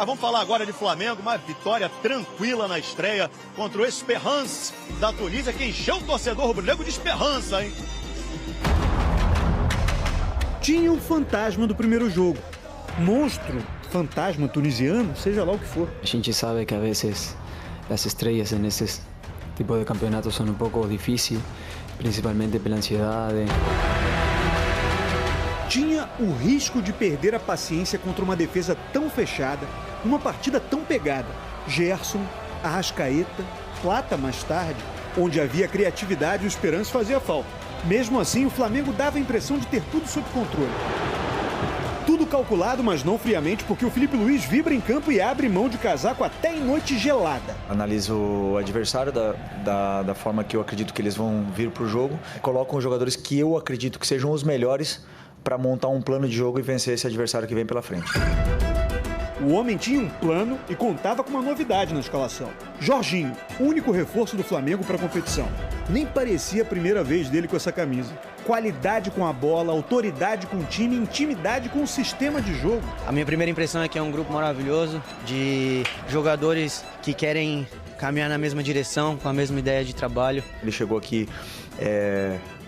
Mas vamos falar agora de Flamengo, uma vitória tranquila na estreia contra o Esperance da Tunísia, que encheu o torcedor rubro-negro de esperança, hein? Tinha o fantasma do primeiro jogo. Monstro, fantasma tunisiano, seja lá o que for. A gente sabe que a vezes as estrelas nesses tipos de campeonatos são um pouco difíceis, principalmente pela ansiedade. Tinha o risco de perder a paciência contra uma defesa tão fechada, uma partida tão pegada. Gerson, Arrascaeta, Plata mais tarde, onde havia criatividade e o Esperance fazia falta. Mesmo assim, o Flamengo dava a impressão de ter tudo sob controle. Tudo calculado, mas não friamente, porque o Felipe Luiz vibra em campo e abre mão de casaco até em noite gelada. Analiso o adversário da forma que eu acredito que eles vão vir para o jogo. Coloco os jogadores que eu acredito que sejam os melhores para montar um plano de jogo e vencer esse adversário que vem pela frente. O homem tinha um plano e contava com uma novidade na escalação. Jorginho, único reforço do Flamengo para a competição. Nem parecia a primeira vez dele com essa camisa. Qualidade com a bola, autoridade com o time, intimidade com o sistema de jogo. A minha primeira impressão é que é um grupo maravilhoso, de jogadores que querem caminhar na mesma direção, com a mesma ideia de trabalho. Ele chegou aqui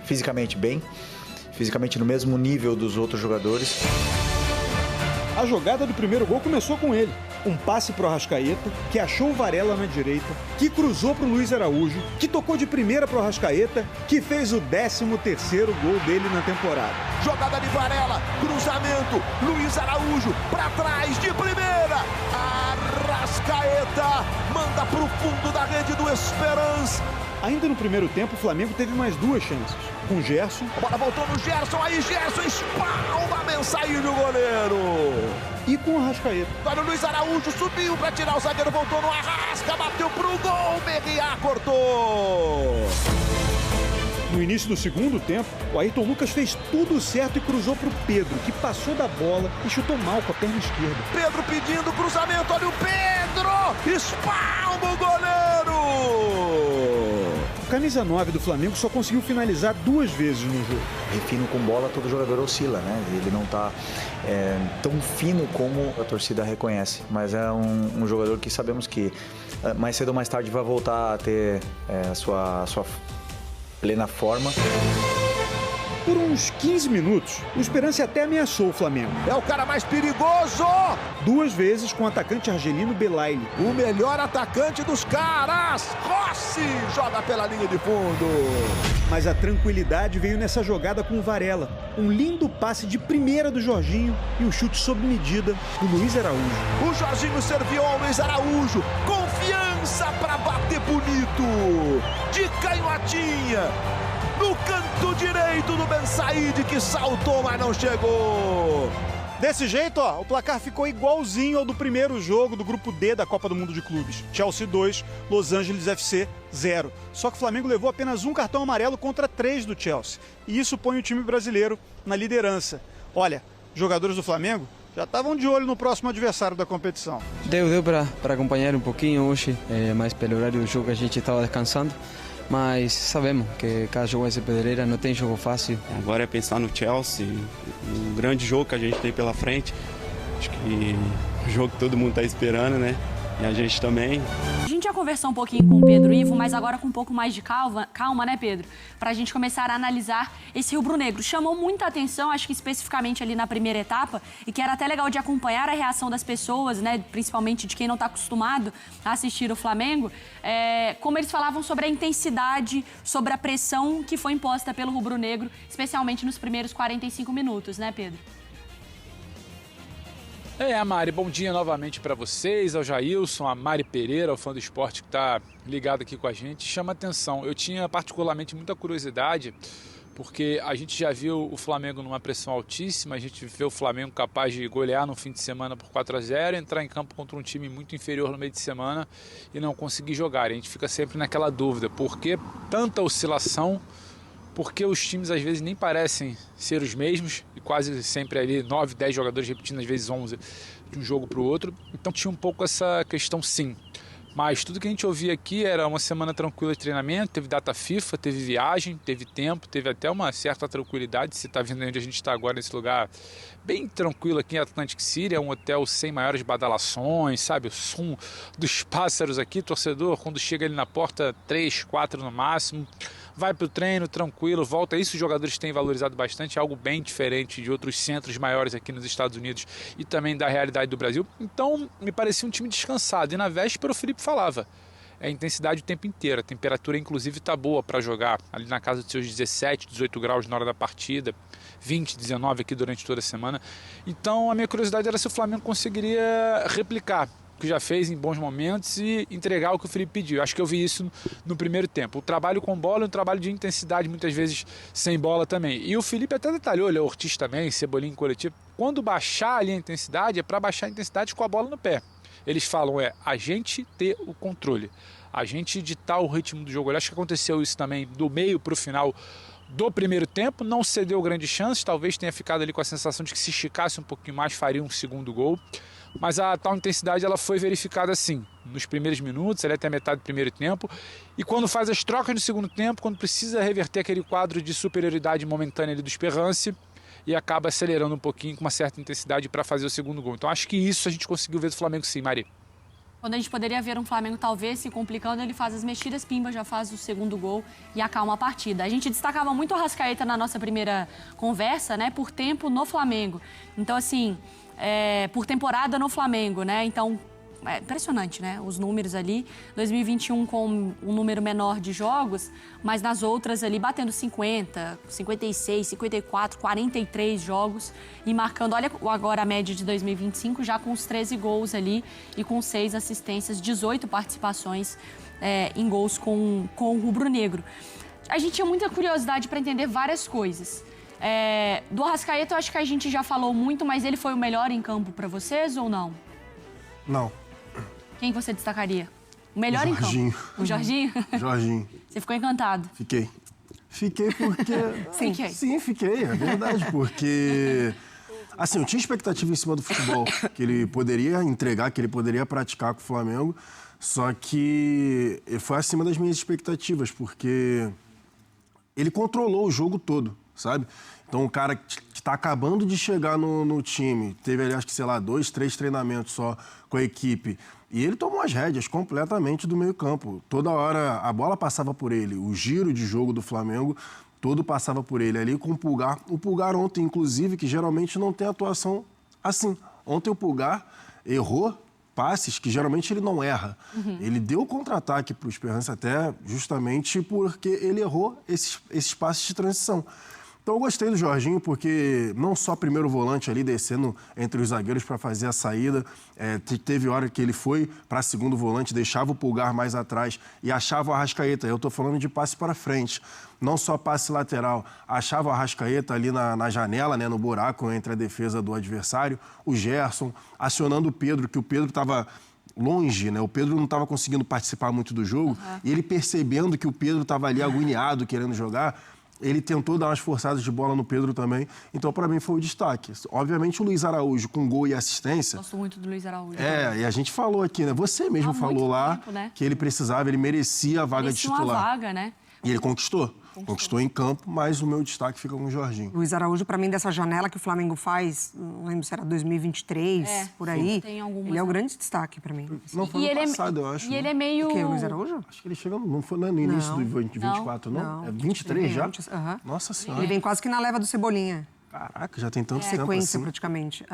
fisicamente bem, fisicamente no mesmo nível dos outros jogadores. A jogada do primeiro gol começou com ele. Um passe pro Arrascaeta, que achou o Varela na direita, que cruzou pro Luiz Araújo, que tocou de primeira pro Arrascaeta, que fez o 13º gol dele na temporada. Jogada de Varela, cruzamento, Luiz Araújo, pra trás, de primeira. Arrascaeta manda pro fundo da rede do Esperance. Ainda no primeiro tempo, o Flamengo teve mais duas chances. Com Gerson. A bola voltou no Gerson, aí Gerson espalma a mensagem do goleiro. E com o Arrascaeta. Agora o Luiz Araújo subiu para tirar o zagueiro, voltou no Arrasca, bateu pro gol, Berriá cortou. No início do segundo tempo, o Ayrton Lucas fez tudo certo e cruzou pro Pedro, que passou da bola e chutou mal com a perna esquerda. Pedro pedindo cruzamento, olha o Pedro, espalma o goleiro. O camisa 9 do Flamengo só conseguiu finalizar 2 vezes no jogo. Refino com bola, todo jogador oscila, né? Ele não está tão fino como a torcida reconhece, mas é um jogador que sabemos que mais cedo ou mais tarde vai voltar a ter a sua plena forma. Por uns 15 minutos, o Esperance até ameaçou o Flamengo. É o cara mais perigoso! 2 vezes com o atacante argelino Belaili. O melhor atacante dos caras! Rossi joga pela linha de fundo. Mas a tranquilidade veio nessa jogada com o Varela. Um lindo passe de primeira do Jorginho e o chute sob medida do Luiz Araújo. O Jorginho serviu ao Luiz Araújo. Confiança para bater bonito. De canhotinha. No canto direito do Ben Said, que saltou, mas não chegou. Desse jeito, ó, o placar ficou igualzinho ao do primeiro jogo do Grupo D da Copa do Mundo de Clubes. Chelsea 2, Los Angeles FC 0. Só que o Flamengo levou apenas um cartão amarelo contra 3 do Chelsea. E isso põe o time brasileiro na liderança. Olha, jogadores do Flamengo já estavam de olho no próximo adversário da competição. Deu para acompanhar um pouquinho hoje, mas pelo horário do jogo a gente estava descansando. Mas sabemos que cada jogo vai ser pedreira, não tem jogo fácil. Agora é pensar no Chelsea, um grande jogo que a gente tem pela frente. Acho que o jogo que todo mundo está esperando, né? E a gente também. A gente já conversou um pouquinho com o Pedro Ivo, mas agora com um pouco mais de calma, né, Pedro? Para a gente começar a analisar esse rubro-negro. Chamou muita atenção, acho que especificamente ali na primeira etapa, e que era até legal de acompanhar a reação das pessoas, né, principalmente de quem não está acostumado a assistir o Flamengo, como eles falavam sobre a intensidade, sobre a pressão que foi imposta pelo rubro-negro, especialmente nos primeiros 45 minutos, né, Pedro? Mari, bom dia novamente para vocês, ao Jailson, a Mari Pereira, o fã do esporte que está ligado aqui com a gente. Chama atenção, eu tinha particularmente muita curiosidade, porque a gente já viu o Flamengo numa pressão altíssima, a gente vê o Flamengo capaz de golear no fim de semana por 4-0, entrar em campo contra um time muito inferior no meio de semana e não conseguir jogar. A gente fica sempre naquela dúvida, por que tanta oscilação? Porque os times às vezes nem parecem ser os mesmos e quase sempre ali 9, 10 jogadores repetindo, às vezes 11 de um jogo para o outro. Então tinha um pouco essa questão sim. Mas tudo que a gente ouvia aqui era uma semana tranquila de treinamento, teve data FIFA, teve viagem, teve tempo, teve até uma certa tranquilidade. Você está vendo onde a gente está agora, nesse lugar bem tranquilo aqui em Atlantic City, é um hotel sem maiores badalações, sabe? O som dos pássaros aqui, torcedor, quando chega ali na porta, 3, 4 no máximo, vai para o treino tranquilo, volta. Isso os jogadores têm valorizado bastante, é algo bem diferente de outros centros maiores aqui nos Estados Unidos e também da realidade do Brasil. Então, me parecia um time descansado. E na véspera o Felipe falava, é intensidade o tempo inteiro, a temperatura inclusive está boa para jogar, ali na casa dos seus 17, 18 graus na hora da partida, 20, 19 aqui durante toda a semana. Então a minha curiosidade era se o Flamengo conseguiria replicar o que já fez em bons momentos e entregar o que o Felipe pediu. Acho que eu vi isso no primeiro tempo. O trabalho com bola é um trabalho de intensidade, muitas vezes sem bola também. E o Felipe até detalhou, ele é Ortiz também, Cebolinha em coletivo. Quando baixar ali a intensidade, é para baixar a intensidade com a bola no pé. Eles falam, a gente ter o controle, a gente ditar o ritmo do jogo. Eu acho que aconteceu isso também do meio para o final do primeiro tempo, não cedeu grandes chances, talvez tenha ficado ali com a sensação de que se esticasse um pouquinho mais faria um segundo gol, mas a tal intensidade ela foi verificada assim, nos primeiros minutos, até a metade do primeiro tempo, e quando faz as trocas no segundo tempo, quando precisa reverter aquele quadro de superioridade momentânea ali do Sperrance, e acaba acelerando um pouquinho com uma certa intensidade para fazer o segundo gol. Então acho que isso a gente conseguiu ver do Flamengo sim, Mari. Quando a gente poderia ver um Flamengo talvez se complicando, ele faz as mexidas, pimba, já faz o segundo gol e acalma a partida. A gente destacava muito o Arrascaeta na nossa primeira conversa, né, por tempo no Flamengo. Então, assim, por temporada no Flamengo, né, então... É impressionante, né? Os números ali. 2021 com um número menor de jogos, mas nas outras ali batendo 50, 56, 54, 43 jogos e marcando, olha agora a média de 2025, já com os 13 gols ali e com 6 assistências, 18 participações em gols com o rubro-negro. A gente tinha muita curiosidade para entender várias coisas. Do Arrascaeta, eu acho que a gente já falou muito, mas ele foi o melhor em campo para vocês ou não? Não. Quem você destacaria? O melhor em campo? O Jorginho? Jorginho. Você ficou encantado? Fiquei. Fiquei porque... Fiquei. Sim, fiquei, é verdade, porque... Assim, eu tinha expectativa em cima do futebol, que ele poderia entregar, que ele poderia praticar com o Flamengo, só que foi acima das minhas expectativas, porque ele controlou o jogo todo, sabe? Então, o cara que está acabando de chegar no time, teve ali, acho que, sei lá, 2, 3 treinamentos só com a equipe, e ele tomou as rédeas completamente do meio-campo. Toda hora a bola passava por ele, o giro de jogo do Flamengo todo passava por ele ali com o Pulgar. O Pulgar ontem, inclusive, que geralmente não tem atuação assim. Ontem o Pulgar errou passes que geralmente ele não erra. Ele deu contra-ataque para o Sperrance até justamente porque ele errou esses passes de transição. Então eu gostei do Jorginho porque não só primeiro volante ali descendo entre os zagueiros para fazer a saída, teve hora que ele foi para segundo volante, deixava o Pulgar mais atrás e achava o Arrascaeta. Eu estou falando de passe para frente, não só passe lateral. Achava o Arrascaeta ali na janela, né, no buraco entre a defesa do adversário, o Gerson, acionando o Pedro, que o Pedro estava longe, né? O Pedro não estava conseguindo participar muito do jogo, e ele percebendo que o Pedro estava ali agoniado, querendo jogar, ele tentou dar umas forçadas de bola no Pedro também. Então, para mim, foi o destaque. Obviamente, o Luiz Araújo, com gol e assistência... Gosto muito do Luiz Araújo. E a gente falou aqui, né? Você mesmo falou lá né? que ele precisava, ele merecia a vaga de titular. Uma vaga, né? E ele conquistou em campo, mas o meu destaque fica com o Jorginho. Luiz Araújo, para mim, dessa janela que o Flamengo faz, não lembro se era 2023, por aí, ele é o grande destaque para mim. Não, foi no passado, eu acho. E ele é meio... O quê, o Luiz Araújo? Acho que ele chega, não foi no início do 24, não? É 23 já? Nossa Senhora. Ele vem quase que na leva do Cebolinha. Caraca, já tem tanto tempo sequência, assim. praticamente.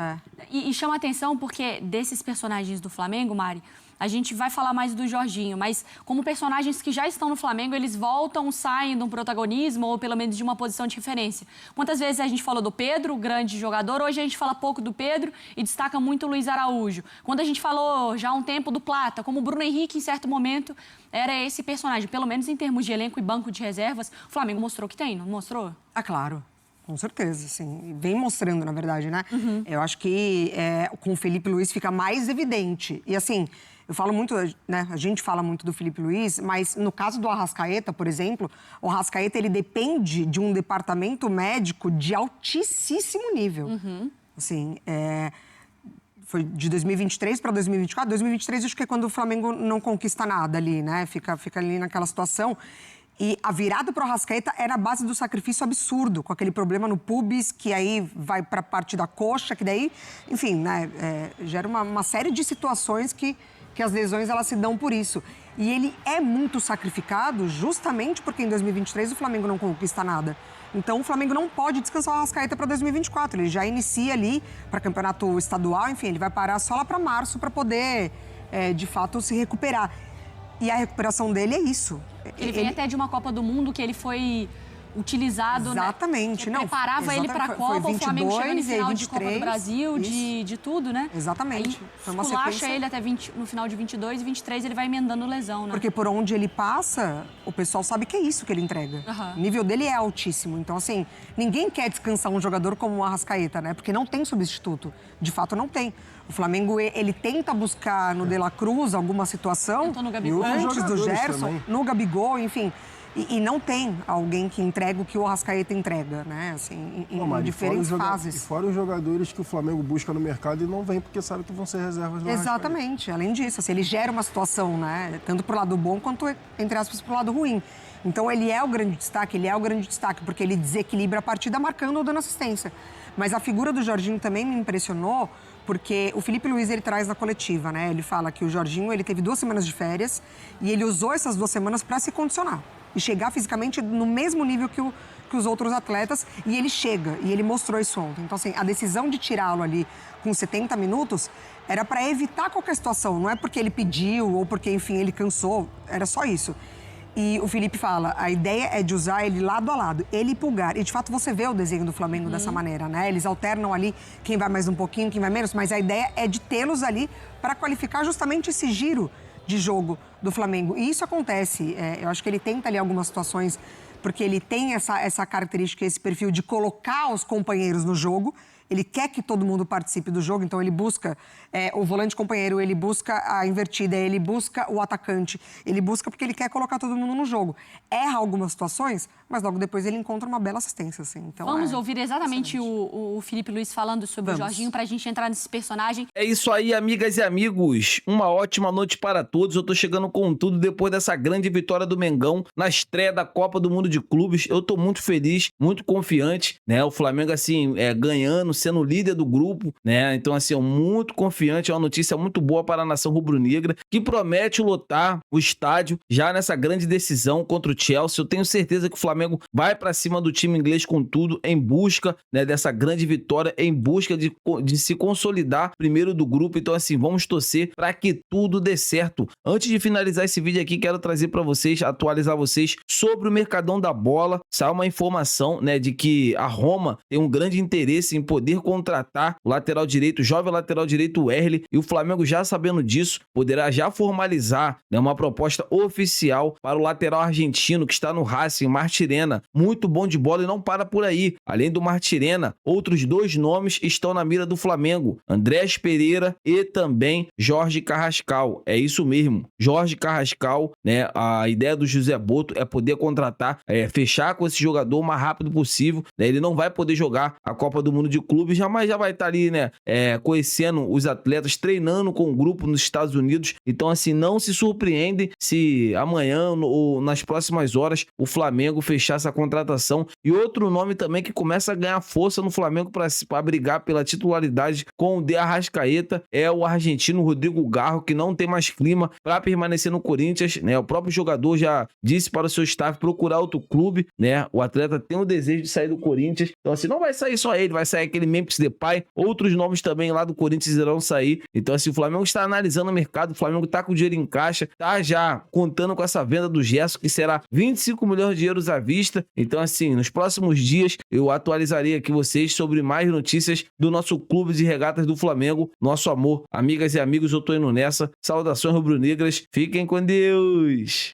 E chama atenção porque desses personagens do Flamengo, Mari, a gente vai falar mais do Jorginho, mas como personagens que já estão no Flamengo, eles voltam, saem de um protagonismo ou pelo menos de uma posição de referência. Quantas vezes a gente falou do Pedro, grande jogador, hoje a gente fala pouco do Pedro e destaca muito o Luiz Araújo. Quando a gente falou já há um tempo do Plata, como o Bruno Henrique, em certo momento, era esse personagem. Pelo menos em termos de elenco e banco de reservas, o Flamengo mostrou que tem, não mostrou? Ah, claro. Com certeza, sim. Vem mostrando, na verdade, né? Eu acho que com o Felipe Luiz fica mais evidente. E, assim, eu falo muito, né? A gente fala muito do Felipe Luiz, mas no caso do Arrascaeta, por exemplo, o Arrascaeta, ele depende de um departamento médico de altíssimo nível. Assim, Foi de 2023 para 2024. 2023 acho que é quando o Flamengo não conquista nada ali, né? Fica ali naquela situação. E a virada para o Arrascaeta era a base do sacrifício absurdo, com aquele problema no pubis, que aí vai para a parte da coxa, que daí, enfim, né, gera uma série de situações que as lesões elas se dão por isso. E ele é muito sacrificado justamente porque em 2023 o Flamengo não conquista nada. Então o Flamengo não pode descansar o Arrascaeta para 2024. Ele já inicia ali para campeonato estadual, enfim, ele vai parar só lá para março para poder, de fato, se recuperar. E a recuperação dele é isso. Ele vem até de uma Copa do Mundo que ele foi utilizado, exatamente, né? Preparava ele para a Copa, o Flamengo chegando em final de Copa do Brasil, de tudo, né? Exatamente. Foi uma sequência. Ele até no final de 22 e 23 ele vai emendando lesão, né? Porque por onde ele passa, o pessoal sabe que é isso que ele entrega. O nível dele é altíssimo. Então, assim, ninguém quer descansar um jogador como o Arrascaeta, né? Porque não tem substituto. De fato, não tem. O Flamengo, ele tenta buscar no De La Cruz alguma situação, no Gabigol, antes do Gerson, também. no Gabigol, enfim. E não tem alguém que entrega o que o Arrascaeta entrega, né? Assim, em diferentes fases. E fora os jogadores que o Flamengo busca no mercado e não vem porque sabe que vão ser reservas do Exatamente. Além disso, assim, ele gera uma situação, né? Tanto pro lado bom quanto, entre aspas, pro lado ruim. Então, ele é o grande destaque, porque ele desequilibra a partida marcando ou dando assistência. Mas a figura do Jorginho também me impressionou, porque o Felipe Luiz, ele traz na coletiva, né? Ele fala que o Jorginho, ele teve 2 semanas de férias e ele usou essas 2 semanas para se condicionar e chegar fisicamente no mesmo nível que os outros atletas, e ele chega, e ele mostrou isso ontem. Então, assim, a decisão de tirá-lo ali com 70 minutos era para evitar qualquer situação, não é porque ele pediu ou porque, enfim, ele cansou, era só isso. E o Felipe fala, a ideia é de usar ele lado a lado, ele e Pulgar. E, de fato, você vê o desenho do Flamengo dessa maneira, né? Eles alternam ali quem vai mais um pouquinho, quem vai menos, mas a ideia é de tê-los ali para qualificar justamente esse giro de jogo do Flamengo. E isso acontece. Eu acho que ele tenta ali algumas situações, porque ele tem essa característica, esse perfil de colocar os companheiros no jogo. Ele quer que todo mundo participe do jogo, então ele busca o volante companheiro, ele busca a invertida, ele busca o atacante, ele busca porque ele quer colocar todo mundo no jogo. Erra algumas situações, mas logo depois ele encontra uma bela assistência, assim. Então, vamos ouvir exatamente o Felipe Luiz falando sobre o Jorginho pra gente entrar nesse personagem. É isso aí, amigas e amigos. Uma ótima noite para todos. Eu tô chegando com tudo depois dessa grande vitória do Mengão na estreia da Copa do Mundo de Clubes. Eu tô muito feliz, muito confiante, né? O Flamengo, assim, ganhando, sendo líder do grupo, né? Então, assim, muito confiante, é uma notícia muito boa para a nação rubro-negra, que promete lotar o estádio já nessa grande decisão contra o Chelsea. Eu tenho certeza que o Flamengo vai para cima do time inglês com tudo, em busca, né, dessa grande vitória, em busca de se consolidar primeiro do grupo. Então, assim, vamos torcer para que tudo dê certo. Antes de finalizar esse vídeo aqui, quero trazer para vocês, atualizar vocês sobre o Mercadão da Bola. Saiu uma informação, né, de que a Roma tem um grande interesse em poder contratar o lateral direito, o jovem lateral direito Wesley, e o Flamengo, já sabendo disso, poderá já formalizar, né, uma proposta oficial para o lateral argentino que está no Racing, Martirena. Muito bom de bola e não para por aí. Além do Martirena, outros 2 nomes estão na mira do Flamengo: Andrés Pereira e também Jorge Carrascal. É isso mesmo, Jorge Carrascal, né? A ideia do José Boto é poder contratar, fechar com esse jogador o mais rápido possível, né? Ele não vai poder jogar a Copa do Mundo de Clubes, mas já vai estar ali, né, conhecendo os atletas, treinando com o grupo nos Estados Unidos. Então, assim, não se surpreendem se amanhã ou nas próximas horas o Flamengo fechar essa contratação. E outro nome também que começa a ganhar força no Flamengo para brigar pela titularidade com o De Arrascaeta é o argentino Rodrigo Garro, que não tem mais clima para permanecer no Corinthians, né? O próprio jogador já disse para o seu staff procurar outro clube, né? O atleta tem o desejo de sair do Corinthians. Então, assim, não vai sair só ele, vai sair aquele Memphis Depay, outros nomes também lá do Corinthians irão sair. Então, assim, o Flamengo está analisando o mercado, o Flamengo está com o dinheiro em caixa, tá já contando com essa venda do Gerson, que será 25 milhões de euros à vista. Então, assim, nos próximos dias eu atualizarei aqui vocês sobre mais notícias do nosso clube de regatas do Flamengo, nosso amor. Amigas e amigos, eu tô indo nessa. Saudações rubro-negras, fiquem com Deus!